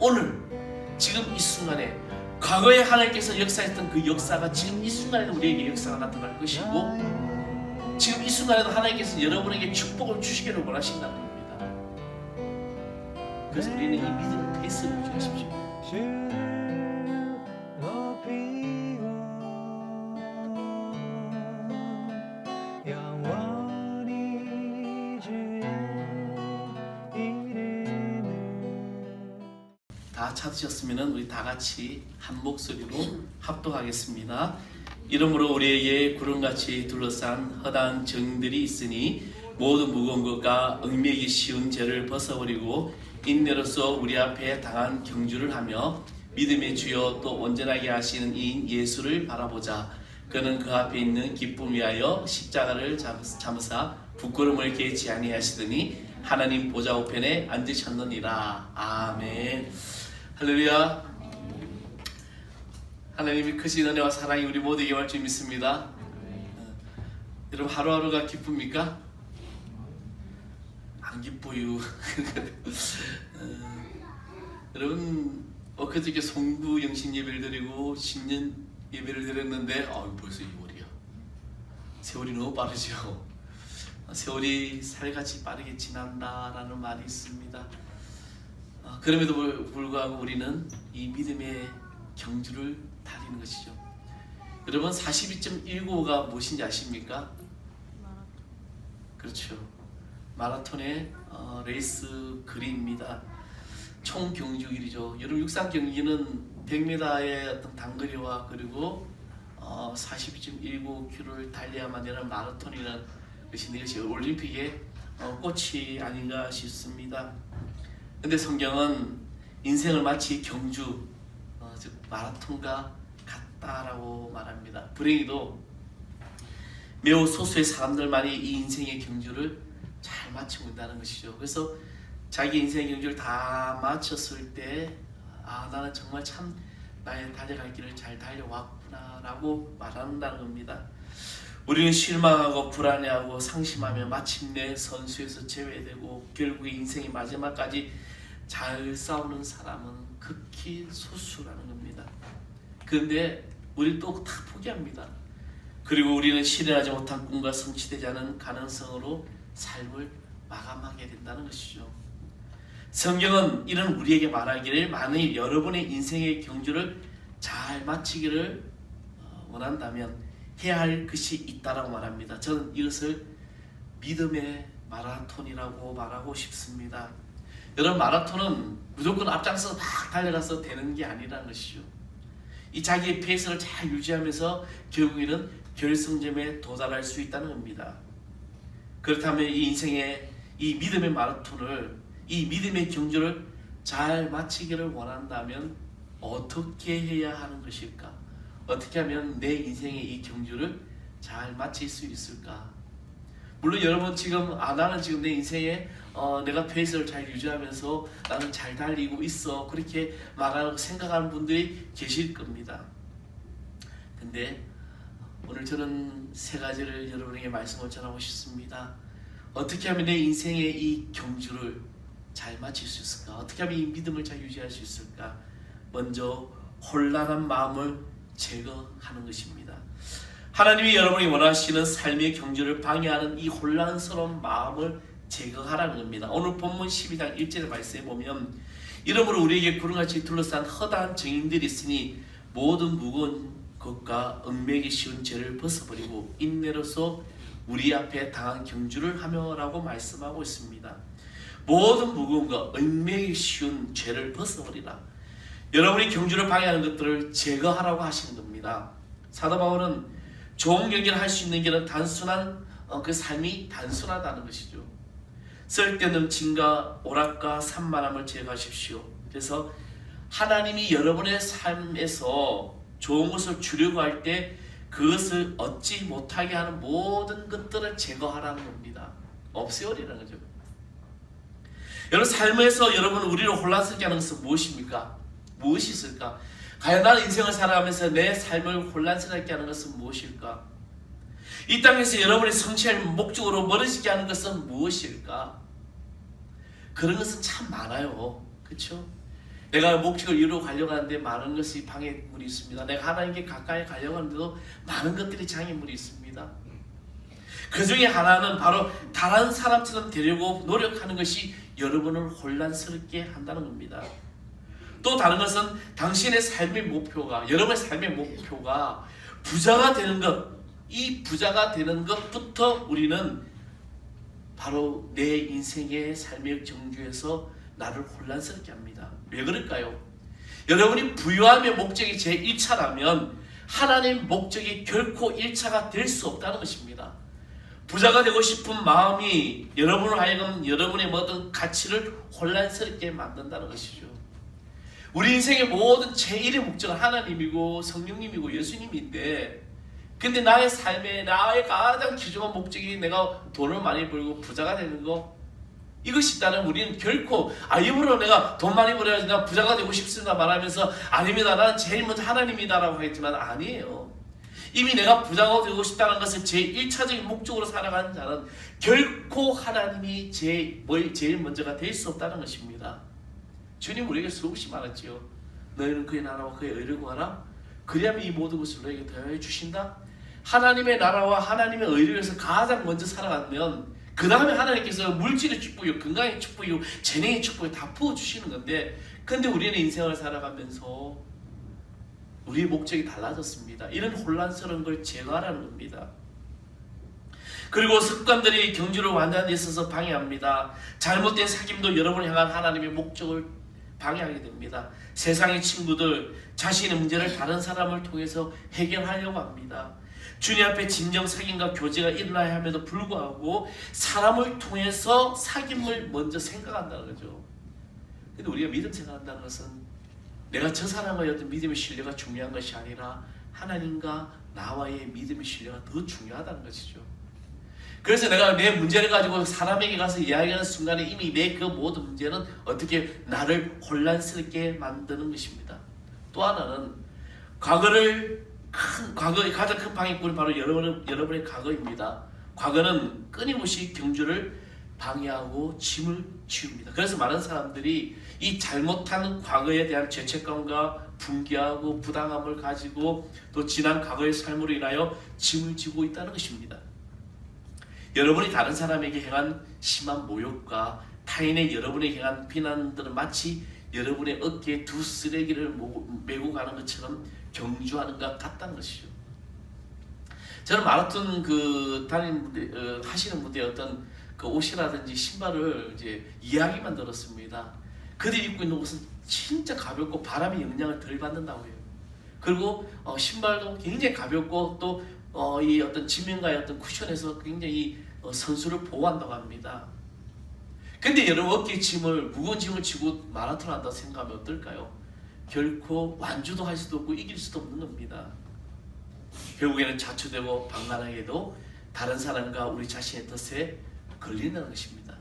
오늘 지금 이 순간에 과거에 하나님께서 역사했던 그 역사가 지금 이 순간에도 우리에게 역사가 나타날 것이고, 지금 이 순간에도 하나님께서 여러분에게 축복을 주시기를 원하신다는 겁니다. 그래서 우리는 이 믿음의 페이스를 유지하십시오. 다 찾으셨으면 우리 다 같이 한 목소리로 합독하겠습니다. 이러므로 우리에게 구름같이 둘러싼 허다한 정들이 있으니 모든 무거운 것과 얽매이기 쉬운 죄를 벗어버리고 인내로서 우리 앞에 당한 경주를 하며 믿음의 주여 또 온전하게 하시는 이인 예수를 바라보자. 그는 그 앞에 있는 기쁨 위하여 십자가를 참으사 부끄러움을 개치 아니하시더니 하나님 보좌 우편에 앉으셨느니라. 아멘. 할렐루야. 하나님이 크신 은혜와 사랑이 우리 모두에게 올 줄 믿습니다. 여러분 하루하루가 기쁩니까? 안 기뻐요. 여러분 엊그저께 송구 영신 예배를 드리고 신년 예배를 드렸는데 벌써 2월이야. 세월이 너무 빠르죠. 세월이 살같이 빠르게 지난다라는 말이 있습니다. 그럼에도 불구하고 우리는 이 믿음의 경주를 달리는 것이죠. 여러분 42.195가 무엇인지 아십니까? 그렇죠. 마라톤의 레이스 거리입니다. 총 경주 길이죠. 여러분 육상 경기는 100m의 어떤 단거리와 그리고 42.195km를 달려야만 되는 마라톤이라는 것이 올림픽의 꽃이 아닌가 싶습니다. 근데 성경은 인생을 마치 경주, 즉 마라톤과 같다라고 말합니다. 불행히도 매우 소수의 사람들만이 이 인생의 경주를 잘 마치고 있다는 것이죠. 그래서 자기 인생의 경주를 다 마쳤을 때 나는 정말 참 나의 달려갈 길을 잘 달려왔구나 라고 말한다는 겁니다. 우리는 실망하고 불안해하고 상심하며 마침내 선수에서 제외되고 결국에 인생의 마지막까지 잘 싸우는 사람은 극히 소수라는 겁니다. 그런데 우리 또 다 포기합니다. 그리고 우리는 실현하지 못한 꿈과 성취되지 않은 가능성으로 삶을 마감하게 된다는 것이죠. 성경은 이런 우리에게 말하기를 만일 여러분의 인생의 경주를 잘 마치기를 원한다면 해야 할 것이 있다라고 말합니다. 저는 이것을 믿음의 마라톤이라고 말하고 싶습니다. 여러분 마라톤은 무조건 앞장서 막 달려가서 되는 게 아니라는 것이죠. 이 자기의 페이스를 잘 유지하면서 결국에는 결승점에 도달할 수 있다는 겁니다. 그렇다면 이 인생의 이 믿음의 마라톤을, 이 믿음의 경주를 잘 마치기를 원한다면 어떻게 해야 하는 것일까? 어떻게 하면 내 인생의 이 경주를 잘 마칠 수 있을까? 물론 여러분 지금 나는 지금 내 인생에 내가 페이스를 잘 유지하면서 나는 잘 달리고 있어 그렇게 말하고 생각하는 분들이 계실 겁니다. 근데 오늘 저는 세 가지를 여러분에게 말씀을 전하고 싶습니다. 어떻게 하면 내 인생의 이 경주를 잘 마칠 수 있을까? 어떻게 하면 이 믿음을 잘 유지할 수 있을까? 먼저 혼란한 마음을 제거하는 것입니다. 하나님이 여러분이 원하시는 삶의 경주를 방해하는 이 혼란스러운 마음을 제거하라는 겁니다. 오늘 본문 12장 1절의 말씀에 보면 이러므로 우리에게 구름같이 둘러싼 허다한 증인들이 있으니 모든 무거운 것과 얽매이기 쉬운 죄를 벗어버리고 인내로서 우리 앞에 당한 경주를 하며 라고 말씀하고 있습니다. 모든 무거운 것, 얽매이기 쉬운 죄를 벗어버리라. 여러분이 경주를 방해하는 것들을 제거하라고 하시는 겁니다. 사도 바울은 좋은 경기를 할 수 있는 길은 단순한 그 삶이 단순하다는 것이죠. 쓸데없는 짐과 오락과 산만함을 제거하십시오. 그래서 하나님이 여러분의 삶에서 좋은 것을 주려고 할 때 그것을 얻지 못하게 하는 모든 것들을 제거하라는 겁니다. 없애버리라는 거죠. 여러분 삶에서 여러분 우리를 혼란스럽게 하는 것은 무엇입니까? 무엇이 있을까? 과연 나는 인생을 살아가면서 내 삶을 혼란스럽게 하는 것은 무엇일까? 이 땅에서 여러분이 성취할 목적으로 멀어지게 하는 것은 무엇일까? 그런 것은 참 많아요. 그렇죠? 내가 목적을 이루어 가려고 하는데 많은 것이 방해물이 있습니다. 내가 하나님께 가까이 가려고 하는데도 많은 것들이 장애물이 있습니다. 그 중에 하나는 바로 다른 사람처럼 되려고 노력하는 것이 여러분을 혼란스럽게 한다는 겁니다. 또 다른 것은 당신의 삶의 목표가, 여러분의 삶의 목표가 부자가 되는 것, 이 부자가 되는 것부터 우리는 바로 내 인생의 삶의 정주에서 나를 혼란스럽게 합니다. 왜 그럴까요? 여러분이 부유함의 목적이 제1차라면 하나님의 목적이 결코 1차가 될 수 없다는 것입니다. 부자가 되고 싶은 마음이 여러분을 하여금 여러분의 모든 가치를 혼란스럽게 만든다는 것이죠. 우리 인생의 모든 제1의 목적은 하나님이고 성령님이고 예수님인데, 근데 나의 삶에 나의 가장 귀중한 목적이 내가 돈을 많이 벌고 부자가 되는 거, 이것이 있다면 우리는 결코 일부러 내가 돈 많이 벌어야지 내가 부자가 되고 싶습니다 말하면서 아닙니다, 나는 제일 먼저 하나님이다 라고 하겠지만 아니에요. 이미 내가 부자가 되고 싶다는 것을 제1차적인 목적으로 살아가는 자는 결코 하나님이 제일 먼저가 될 수 없다는 것입니다. 주님 우리에게 수없이 말했지요. 너희는 그의 나라와 그의 의를 구하라. 그리하면 이 모든 것을 너에게 더해 주신다. 하나님의 나라와 하나님의 의를 위해서 가장 먼저 살아가면 그 다음에 하나님께서 물질의 축복이요, 건강의 축복이요, 재능의 축복이 다 부어주시는 건데, 근데 우리는 인생을 살아가면서 우리의 목적이 달라졌습니다. 이런 혼란스러운 걸 제거하라는 겁니다. 그리고 습관들이 경주를 완전히 데 있어서 방해합니다. 잘못된 사귐도 여러분을 향한 하나님의 목적을 방해하게 됩니다. 세상의 친구들, 자신의 문제를 다른 사람을 통해서 해결하려고 합니다. 주님 앞에 진정 사귐과 교제가 일어나야 함에도 불구하고 사람을 통해서 사귐을 먼저 생각한다는 거죠. 근데 우리가 믿음 생각한다는 것은 내가 저 사람과의 어떤 믿음의 신뢰가 중요한 것이 아니라 하나님과 나와의 믿음의 신뢰가 더 중요하다는 것이죠. 그래서 내가 내 문제를 가지고 사람에게 가서 이야기하는 순간에 이미 내 그 모든 문제는 어떻게 나를 혼란스럽게 만드는 것입니다. 또 하나는 과거의 가장 큰 방해꾼이 바로 여러분의 과거입니다. 과거는 끊임없이 경주를 방해하고 짐을 지웁니다. 그래서 많은 사람들이 이 잘못한 과거에 대한 죄책감과 분개하고 부당함을 가지고 또 지난 과거의 삶으로 인하여 짐을 지고 있다는 것입니다. 여러분이 다른 사람에게 행한 심한 모욕과 타인의 여러분에게 행한 비난들은 마치 여러분의 어깨에 두 쓰레기를 메고 가는 것처럼 경주하는 것 같다는 것이죠. 저는 마라톤 하시는 분들의 어떤 그 옷이라든지 신발을 이제 이야기만 들었습니다. 그들이 입고 있는 옷은 진짜 가볍고 바람의 영향을 덜 받는다고 해요. 그리고 신발도 굉장히 가볍고 또 이 어떤 지면과의 어떤 쿠션에서 굉장히 선수를 보호한다고 합니다. 근데 여러분 어깨에 무거운 짐을 지고 마라톤 한다고 생각하면 어떨까요? 결코 완주도 할 수도 없고 이길 수도 없는 겁니다. 결국에는 자초되고 방만하게도 다른 사람과 우리 자신의 덫에 걸린다는 것입니다.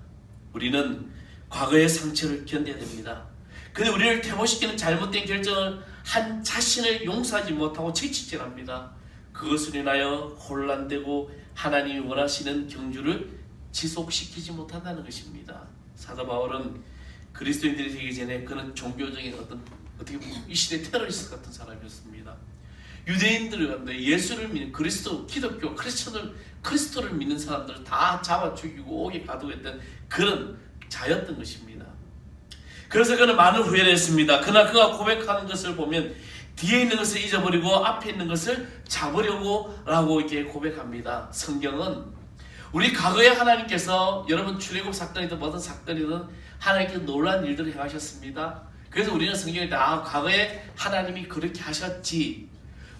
우리는 과거의 상처를 견뎌야 됩니다. 근데 우리를 퇴보시키는 잘못된 결정을 한 자신을 용서하지 못하고 채찍질합니다. 그것을 인하여 혼란되고 하나님이 원하시는 경주를 지속시키지 못한다는 것입니다. 사도 바울은 그리스도인들이 되기 전에 그는 종교적인 어떻게 보면 이 시대 테러리스트 같은 사람이었습니다. 유대인들을 갖는데 예수를 믿는 기독교 크리스토를 믿는 사람들을 다 잡아 죽이고 옥에 가두었던 그런 자였던 것입니다. 그래서 그는 많은 후회를 했습니다. 그러나 그가 고백하는 것을 보면 뒤에 있는 것을 잊어버리고 앞에 있는 것을 잡으려고 라고 이렇게 고백합니다. 성경은 우리 과거에 하나님께서 여러분 출애굽 사건이든 뭐든 사건이든 하나님께서 놀라운 일들을 행하셨습니다. 그래서 우리는 성경에 과거에 하나님이 그렇게 하셨지.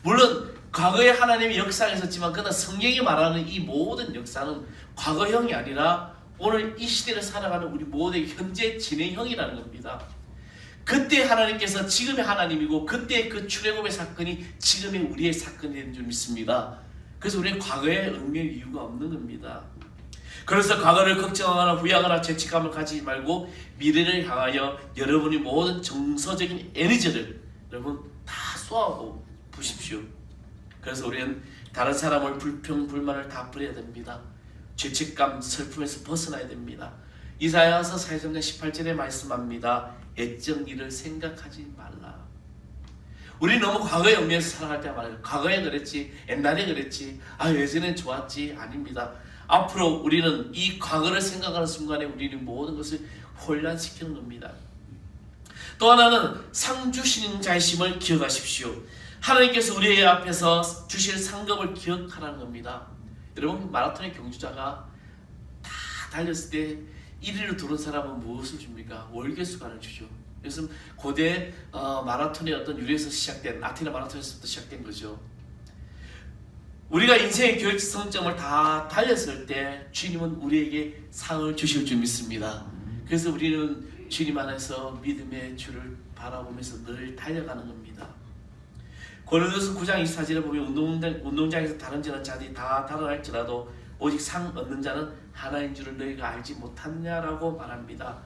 물론 과거에 하나님이 역사하셨지만 그러나 성경이 말하는 이 모든 역사는 과거형이 아니라 오늘 이 시대를 살아가는 우리 모두의 현재 진행형이라는 겁니다. 그때 하나님께서 지금의 하나님이고 그때 그 출애굽의 사건이 지금의 우리의 사건이 된 줄 믿습니다. 그래서 우리는 과거에 얽매일 이유가 없는 겁니다. 그래서 과거를 걱정하거나 후회하거나 죄책감을 가지지 말고 미래를 향하여 여러분이 모든 정서적인 에너지를 여러분 다 쏘아 부십시오. 그래서 우리는 다른 사람을 불평 불만을 다 버려야 됩니다. 죄책감 슬픔에서 벗어나야 됩니다. 이사야서 43장 18절에 말씀합니다. 애정 일을 생각하지 말라. 우리 너무 과거에 얽매여서 살아갈 때 말이에요. 과거에 그랬지, 옛날에 그랬지, 예전엔 좋았지. 아닙니다. 앞으로 우리는 이 과거를 생각하는 순간에 우리는 모든 것을 혼란시키는 겁니다. 또 하나는 상 주시는 자이심을 기억하십시오. 하나님께서 우리 앞에서 주실 상급을 기억하라는 겁니다. 여러분, 마라톤의 경주자가 다 달렸을 때 1위로 들어온 사람은 무엇을 줍니까? 월계수관을 주죠. 그래서 고대 마라톤의 어떤 유래에서 시작된, 아테네 마라톤에서부터 시작된 거죠. 우리가 인생의 결정점을 다 달렸을 때 주님은 우리에게 상을 주실 줄 믿습니다. 그래서 우리는 주님 안에서 믿음의 주를 바라보면서 늘 달려가는 겁니다. 고린도서 9장 24절에 보면 운동장에서 다른지는 자들이 다 달아날지라도 오직 상 얻는 자는 하나인 줄을 너희가 알지 못하느냐라고 말합니다.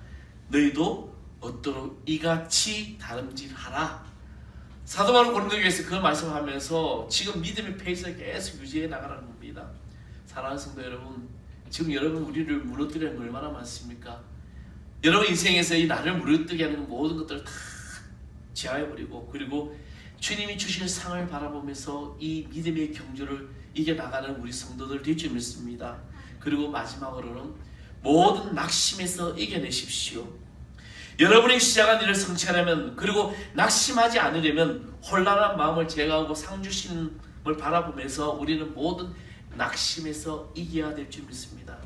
너희도 얻도록 이같이 다름질하라. 사도 바울 고린도교회에서 그 말씀을 하면서 지금 믿음의 페이스를 계속 유지해 나가라는 겁니다. 사랑하는 성도 여러분, 지금 여러분 우리를 무너뜨리는 게 얼마나 많습니까? 여러분 인생에서 이 나를 무너뜨리게 하는 모든 것들을 다 제하해버리고, 그리고 주님이 주실 상을 바라보면서 이 믿음의 경주를 이겨나가는 우리 성도들 될 줄 믿습니다. 그리고 마지막으로는 모든 낙심에서 이겨내십시오. 여러분이 시작한 일을 성취하려면, 그리고 낙심하지 않으려면 혼란한 마음을 제거하고 상 주심을 바라보면서 우리는 모든 낙심에서 이겨야 될 줄 믿습니다.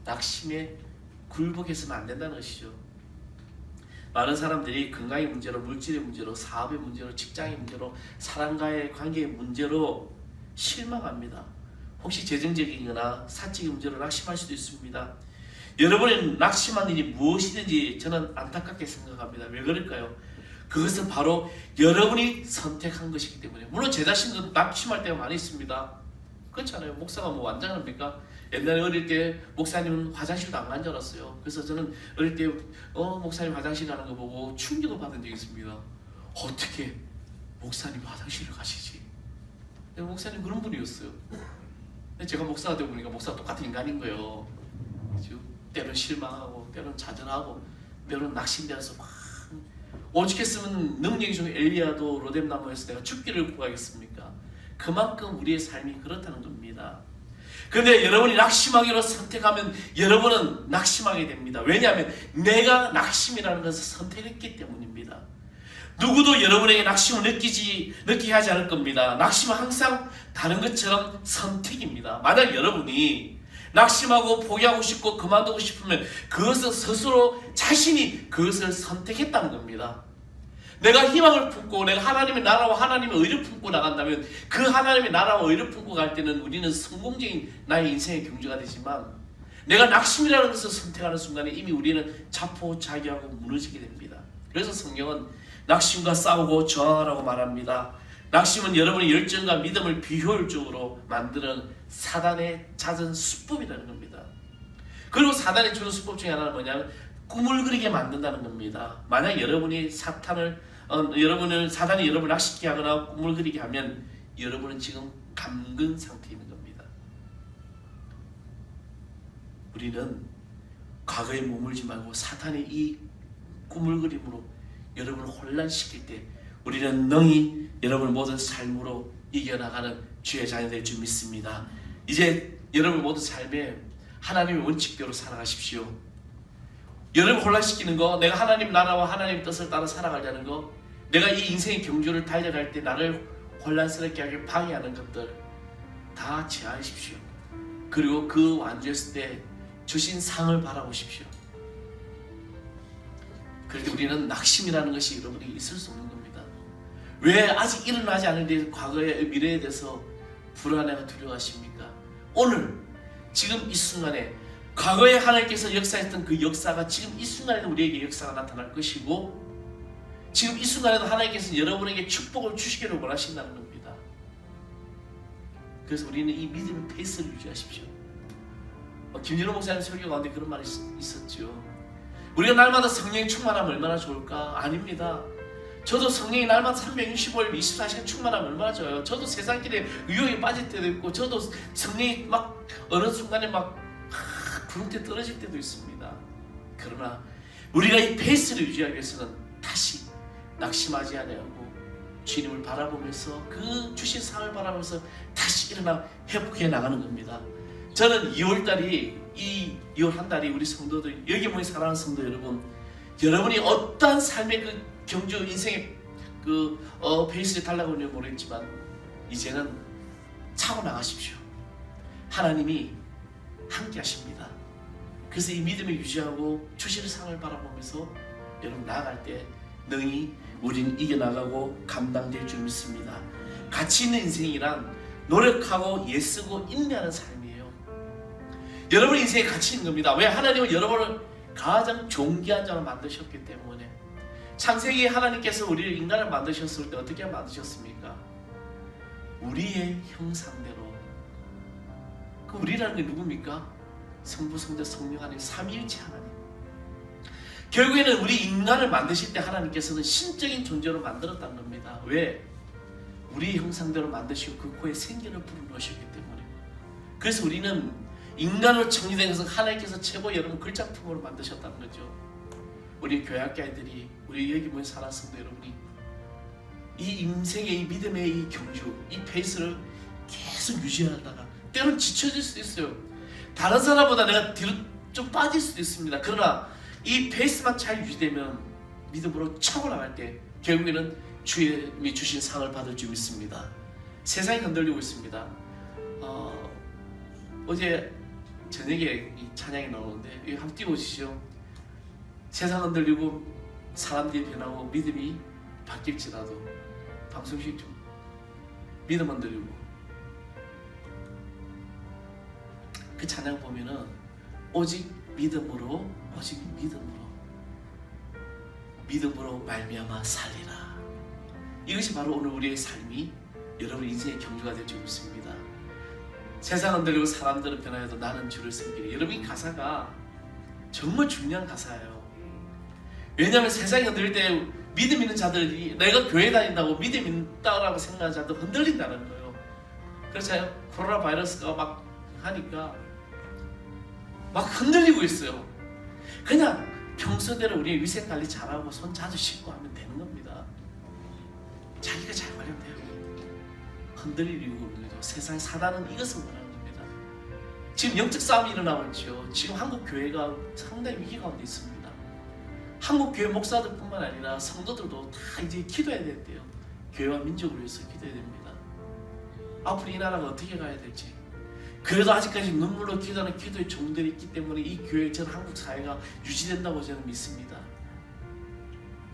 낙심에 굴복해서는 안 된다는 것이죠. 많은 사람들이 건강의 문제로, 물질의 문제로, 사업의 문제로, 직장의 문제로, 사람과의 관계의 문제로 실망합니다. 혹시 재정적이거나 사적인 문제로 낙심할 수도 있습니다. 여러분이 낙심한 일이 무엇이든지 저는 안타깝게 생각합니다. 왜 그럴까요? 그것은 바로 여러분이 선택한 것이기 때문에. 물론 제 자신도 낙심할 때가 많이 있습니다. 그렇잖아요. 목사가 뭐 완장합니까? 옛날에 어릴 때 목사님은 화장실도 안 간 줄 알았어요. 그래서 저는 어릴 때 목사님 화장실 가는 거 보고 충격을 받은 적이 있습니다. 어떻게 목사님 화장실을 가시지? 목사님 그런 분이었어요. 근데 제가 목사가 되고 보니까 목사가 똑같은 인간인 거예요. 그렇죠? 때로는 실망하고, 때로는 좌절하고, 때로는 낙심되어서 막 오죽했으면 능력이 좋은 엘리야도 로뎀나무에서 내가 죽기를 구하겠습니까? 그만큼 우리의 삶이 그렇다는 겁니다. 그런데 여러분이 낙심하기로 선택하면 여러분은 낙심하게 됩니다. 왜냐하면 내가 낙심이라는 것을 선택했기 때문입니다. 누구도 여러분에게 낙심을 느끼게 하지 않을 겁니다. 낙심은 항상 다른 것처럼 선택입니다. 만약 여러분이 낙심하고 포기하고 싶고 그만두고 싶으면 그것은 스스로 자신이 그것을 선택했다는 겁니다. 내가 희망을 품고 내가 하나님의 나라와 하나님의 의를 품고 나간다면 그 하나님의 나라와 의를 품고 갈 때는 우리는 성공적인 나의 인생의 경주가 되지만, 내가 낙심이라는 것을 선택하는 순간에 이미 우리는 자포자기하고 무너지게 됩니다. 그래서 성경은 낙심과 싸우고 저항하라고 말합니다. 낙심은 여러분의 열정과 믿음을 비효율적으로 만드는 사단의 잦은 수법이라는 겁니다. 그리고 사단이 주는 수법 중에 하나는 뭐냐면 꿈을 그리게 만든다는 겁니다. 만약 여러분이 사단이 여러분을 낙심케 하거나 꿈을 그리게 하면 여러분은 지금 감근 상태에 있는 겁니다. 우리는 과거에 머물지 말고 사탄의 이 꿈을 그림으로 여러분을 혼란시킬 때 우리는 능히 여러분 모든 삶으로 이겨나가는 주의 자녀 될 줄 믿습니다. 이제 여러분 모든 삶에 하나님의 원칙대로 살아가십시오. 여러분 혼란시키는 거, 내가 하나님 나라와 하나님 뜻을 따라 살아가려는 거, 내가 이 인생의 경주를 달려갈 때 나를 혼란스럽게 하게 방해하는 것들 다 제하십시오. 그리고 그 완주했을 때 주신 상을 바라보십시오. 그럴 때 우리는 낙심이라는 것이 여러분에게 있을 수 없는 겁니다. 왜 아직 일어나지 않은 과거의 미래에 대해서 불안해하고 두려워하십니까? 오늘 지금 이 순간에 과거에 하나님께서 역사했던 그 역사가 지금 이 순간에도 우리에게 역사가 나타날 것이고, 지금 이 순간에도 하나님께서 여러분에게 축복을 주시기를 원하신다는 겁니다. 그래서 우리는 이 믿음의 페이스를 유지하십시오. 김진호 목사님 설교 가운데 그런 말이 있었죠. 우리가 날마다 성령이 충만하면 얼마나 좋을까? 아닙니다. 저도 성령이 날마다 365일 24시간 충만하면 얼마나 좋아요. 저도 세상길에 유혹에 빠질 때도 있고, 저도 성령이 막 어느 순간에 막 구름대 떨어질 때도 있습니다. 그러나 우리가 이 페이스를 유지하기 위해서는 다시 낙심하지 아니하고 주님을 바라보면서 그 주신 상을 바라보면서 다시 일어나 회복해 나가는 겁니다. 저는 2월달이 이 2월 한 달이 우리 성도들, 여기 모인 사랑하는 성도 여러분, 여러분이 어떠한 삶의 그 경주 인생의 그 페이스를 달라고 하는지 모르겠지만 이제는 차고 나가십시오. 하나님이 함께 하십니다. 그래서 이 믿음을 유지하고 주시는 상을 바라보면서 여러분 나아갈 때 능히 우린 이겨나가고 감당될 줄 믿습니다. 가치 있는 인생이란 노력하고 애쓰고 인내하는 삶이에요. 여러분 인생에 가치 있는 겁니다. 왜? 하나님은 여러분을 가장 존귀한 자로 만드셨기 때문에. 창세기 하나님께서 우리를 인간을 만드셨을 때 어떻게 만드셨습니까? 우리의 형상대로. 그 우리라는 게 누굽니까? 성부, 성자, 성령 하나님, 삼위일체 하나님. 결국에는 우리 인간을 만드실 때 하나님께서는 신적인 존재로 만들었다는 겁니다. 왜? 우리 형상대로 만드시고 그 코에 생기를 불어넣으셨기 때문에. 그래서 우리는 인간으로 창조된 것은 하나님께서 최고 여러분 글작품으로 만드셨다는 거죠. 우리 교회학교 아이들이, 우리 여기 모인 사랑하는 성도 여러분이 이 인생의 이 믿음의 이 경주, 이 페이스를 계속 유지하다가 때로는 지쳐질 수도 있어요. 다른 사람보다 내가 뒤로 좀 빠질 수도 있습니다. 그러나 이 페이스만 잘 유지되면 믿음으로 차고 나갈 때 결국에는 주님이 주신 상을 받을 줄 믿습니다. 세상이 흔들리고 있습니다. 어제 저녁에 이 찬양이 나오는데 이거 한번 띄워주시죠. 세상 흔들리고 사람들이 변하고 믿음이 바뀔지라도 방송식 좀 믿음 흔들리고 그 찬양 보면은 오직 믿음으로 말미암아 살리라. 이것이 바로 오늘 우리의 삶이 여러분 인생의 경주가 될 줄 믿습니다. 세상 흔들리고 사람들은 변하여도 나는 주를 섬기리. 여러분 이 가사가 정말 중요한 가사예요. 왜냐하면 세상이 흔들릴 때 믿음 있는 자들이 내가 교회 다닌다고 믿음 있다고 생각하는 자들 흔들린다는 거예요. 그렇잖아요. 코로나 바이러스가 막 하니까 막 흔들리고 있어요. 그냥 평소대로 우리 위생관리 잘하고 손 자주 씻고 하면 되는 겁니다. 자기가 잘 관리하면 돼요. 흔들리고 있는 거죠. 세상 사단은 이것을 원하는 겁니다. 지금 영적 싸움이 일어나고 있죠. 지금 한국 교회가 상당히 위기 가운데 있습니다. 한국 교회 목사들뿐만 아니라 성도들도 다 이제 기도해야 된대요. 교회와 민족을 위해서 기도해야 됩니다. 앞으로 이 나라가 어떻게 가야 될지. 그래도 아직까지 눈물로 기도하는 기도의 종들이 있기 때문에 이 교회, 저는 한국 사회가 유지된다고 저는 믿습니다.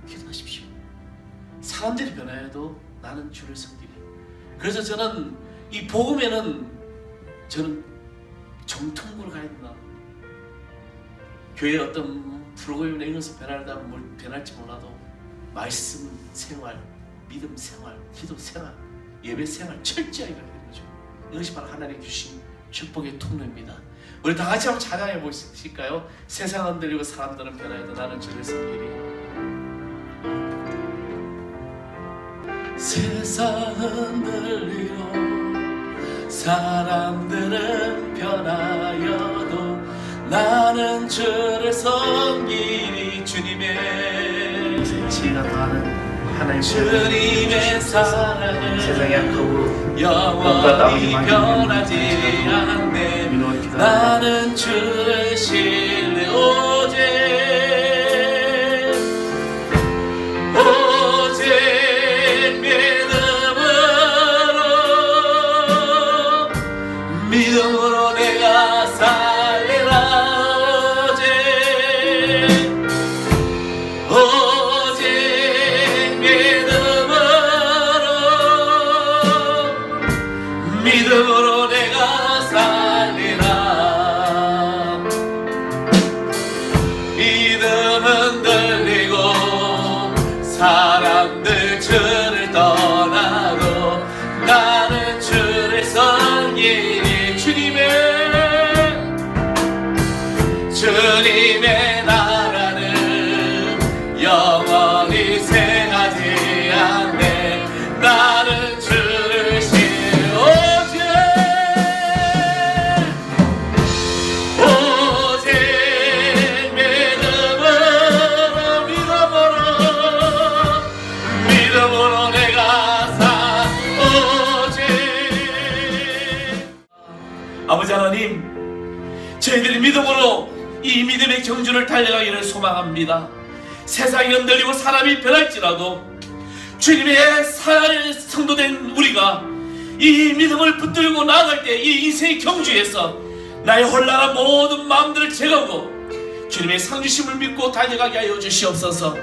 기도하십시오. 사람들이 변화해도 나는 주를 섬기리. 그래서 저는 이 복음에는 저는 정통부로 가야 된다. 교회의 어떤 프로그램이나 이런 것을 변할지 몰라도 말씀 생활, 믿음 생활, 기도 생활, 예배 생활 철저하게 가야 되는 거죠. 이것이 바로 하나님이 주신 축복의 통로입니다. 우리 다 같이 한번 찬양해 보실까요? 세상 흔들리고 사람들은 변화해도 나는 주를 섬기리. 세상 흔들리고 사람들은 변하여도 나는 주를 섬기리. 주님의 지혜가 더하는 하나님 주님의 사랑은 세상에 약하고 영원히 변하지 않네. 나는 주를 신뢰 오직 믿음으로 내가 살리라. 믿음으로 내가 살리라. 믿음은 들리고 사람들 주를 떠나도 나는 주를 섬기니. 주님의 나라는 영원히 쇠하지 않네. 나는 주를 오직 믿음으로 저희들이 믿음으로 이 믿음의 경주를 달려가기를 소망합니다. 세상이 흔들리고 사람이 변할지라도 주님의 성도된 우리가 이 믿음을 붙들고 나아갈 때 이 인생의 경주에서 나의 혼란한 모든 마음들을 제거하고 주님의 상주심을 믿고 달려가게 하여 주시옵소서.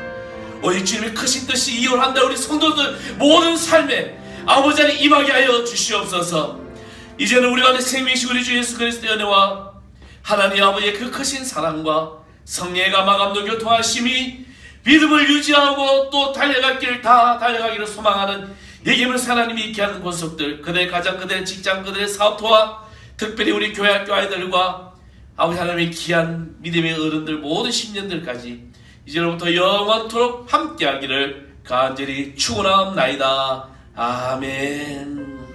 오직 주님의 크신 뜻이 이혼한다 우리 성도들 모든 삶에 아버지 안에 임하게 하여 주시옵소서. 이제는 우리 안에 생명이신 우리 주 예수 그리스도의 은혜와 하나님 아버지의 그 크신 사랑과 성령의 감화감동 교통하심이 믿음을 유지하고 또 달려갈 길 다 달려가기를 소망하는 예기물 하나님이 있게 하는 권속들, 그들의 가정, 그들의 직장, 그들의 사업토와 특별히 우리 교회 학교 아이들과 아버지 하나님의 귀한 믿음의 어른들 모든 10년들까지 이제로부터 영원토록 함께하기를 간절히 축원하옵나이다. 아멘.